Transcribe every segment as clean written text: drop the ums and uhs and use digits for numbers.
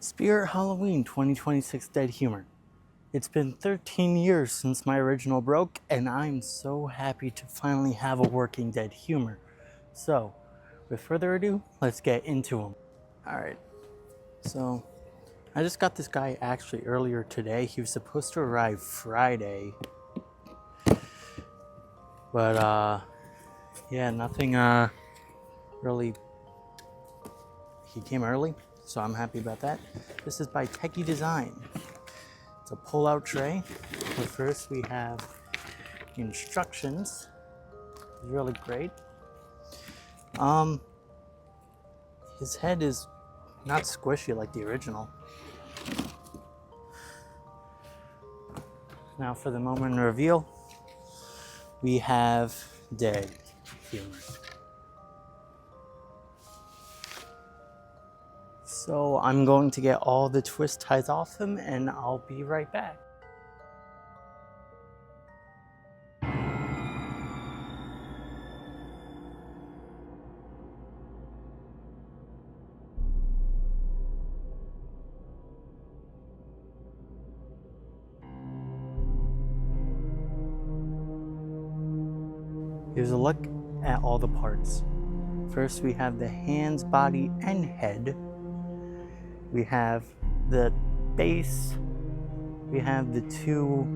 Spirit Halloween 2026 Dead Humor. It's been 13 years since my original broke, and I'm so happy to finally have a working Dead Humor. So, with further ado, let's get into them. Alright, so I just got this guy actually earlier today. He was supposed to arrive Friday. But, yeah, nothing really. He came early, so I'm happy about that. This is by Techie Design. It's a pull-out tray. But first we have instructions. It's really great. His head is not squishy like the original. Now for the moment reveal, we have Dead Humor. So I'm going to get all the twist ties off him and I'll be right back. Here's a look at all the parts. First we have the hands, body, and head. We have the base. We have the two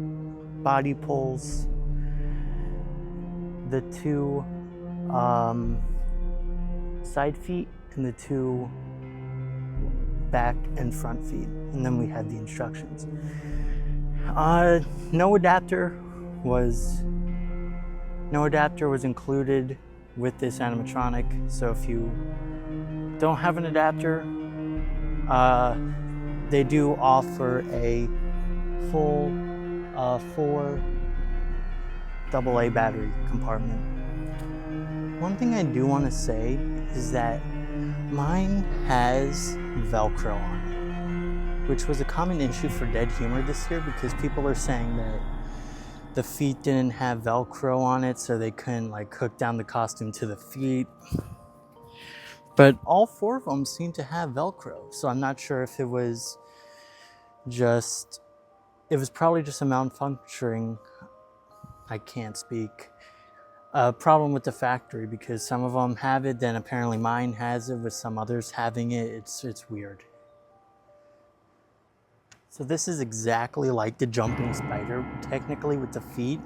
body pulls. The two side feet and the two back and front feet. And then we have the instructions. No adapter was included with this animatronic. So if you don't have an adapter, they do offer a full 4 AA battery compartment. One thing I do want to say is that mine has Velcro on it, which was a common issue for Dead Humor this year because people are saying that the feet didn't have Velcro on it, so they couldn't like hook down the costume to the feet. But all 4 of them seem to have Velcro, so I'm not sure if it was probably just a malfunctioning, I can't speak, problem with the factory, because some of them have it, then apparently mine has it with some others having it. It's weird. So this is exactly like the jumping spider, technically, with the feet,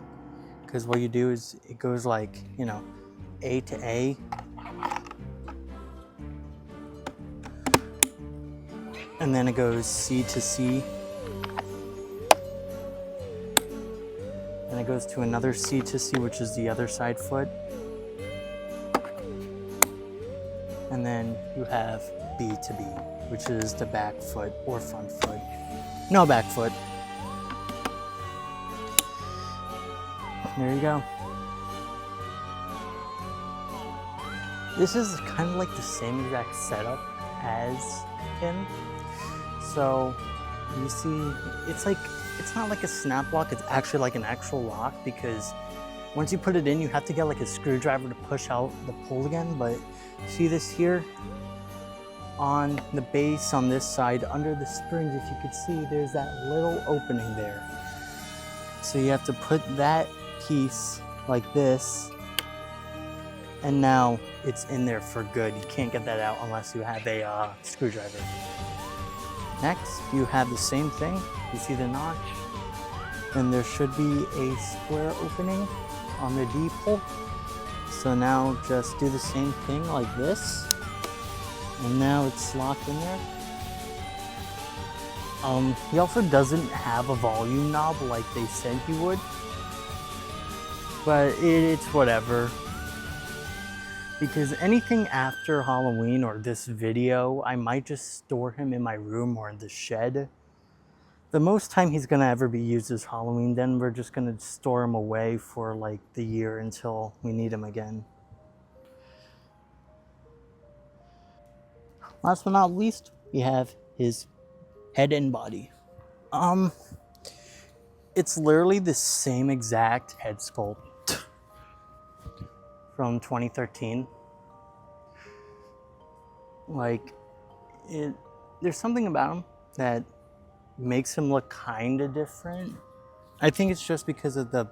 because what you do is it goes like, you know, A to A. And then it goes C to C. And it goes to another C to C, which is the other side foot. And then you have B to B, which is the back foot or front foot. No, back foot. There you go. This is kind of like the same exact setup as him. So you see, it's not like a snap lock, it's actually like an actual lock, because once you put it in, you have to get like a screwdriver to push out the pull again. But see this here? On the base on this side, under the springs, if you could see, there's that little opening there. So you have to put that piece like this, and now it's in there for good. You can't get that out unless you have a screwdriver. Next, you have the same thing. You see the notch? And there should be a square opening on the D pull. So now just do the same thing like this. And now it's locked in there. He also doesn't have a volume knob like they said he would. But it's whatever. Because anything after Halloween or this video, I might just store him in my room or in the shed. The most time he's gonna ever be used is Halloween, then we're just gonna store him away for like the year until we need him again. Last but not least, we have his head and body. It's literally the same exact head sculpt from 2013. Like, there's something about him that makes him look kind of different. I think it's just because of the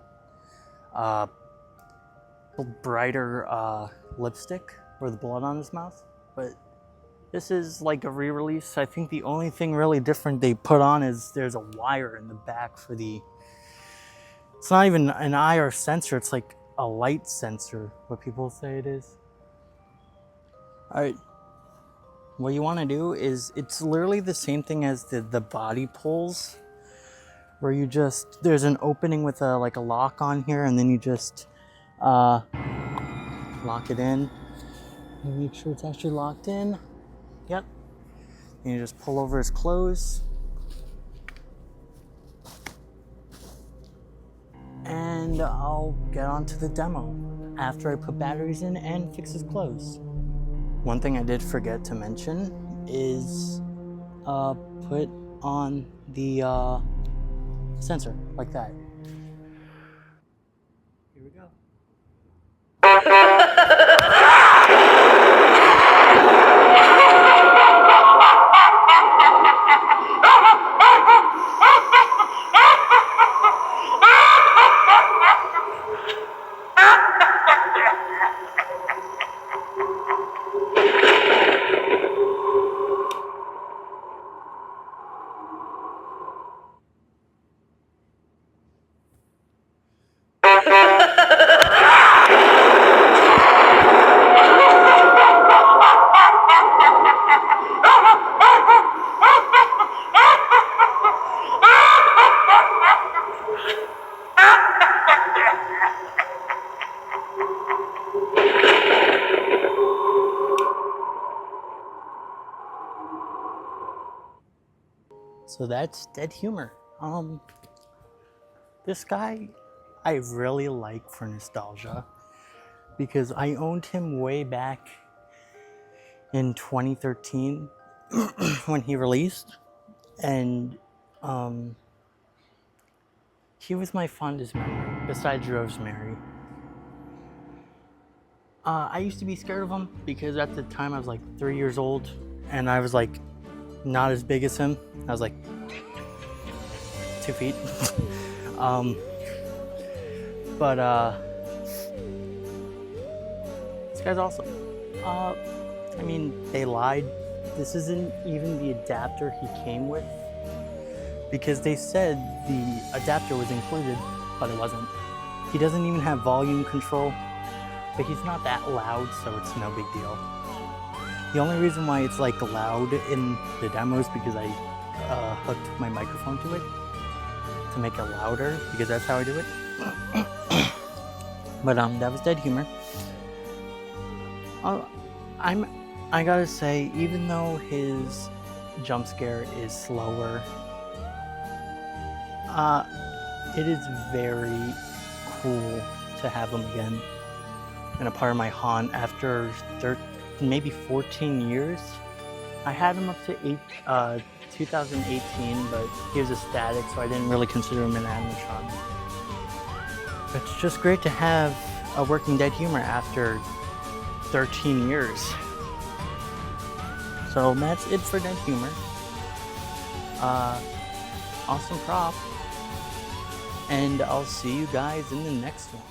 brighter lipstick or the blood on his mouth. But this is like a re-release. I think the only thing really different they put on is there's a wire in the back for the... It's not even an IR sensor, it's like a light sensor, what people say it is. Alright, what you want to do is, it's literally the same thing as the body pulls, where you just, there's an opening with a lock on here, and then you just lock it in. And make sure it's actually locked in. Yep. And you just pull over his clothes. And I'll get on to the demo after I put batteries in and fix his clothes. One thing I did forget to mention is put on the sensor like that. Here we go. So that's Dead Humor. This guy I really like for nostalgia because I owned him way back in 2013 when he released, and he was my fondest memory besides Rosemary. I used to be scared of him because at the time I was like 3 years old and I was like not as big as him. I was like 2 feet. But this guy's awesome. I mean, they lied. This isn't even the adapter he came with, because they said the adapter was included, but it wasn't. He doesn't even have volume control, but he's not that loud, so it's no big deal. The only reason why it's like loud in the demo is because I hooked my microphone to it to make it louder, because that's how I do it. But that was Dead Humor. I gotta say, even though his jump scare is slower, it is very cool to have him again and a part of my haunt after maybe 14 years. I had him up to 2018, but he was a static, so I didn't really consider him an animatronic. But it's just great to have a working Dead Humor after 13 years. So that's it for Dead Humor. Awesome prop. And I'll see you guys in the next one.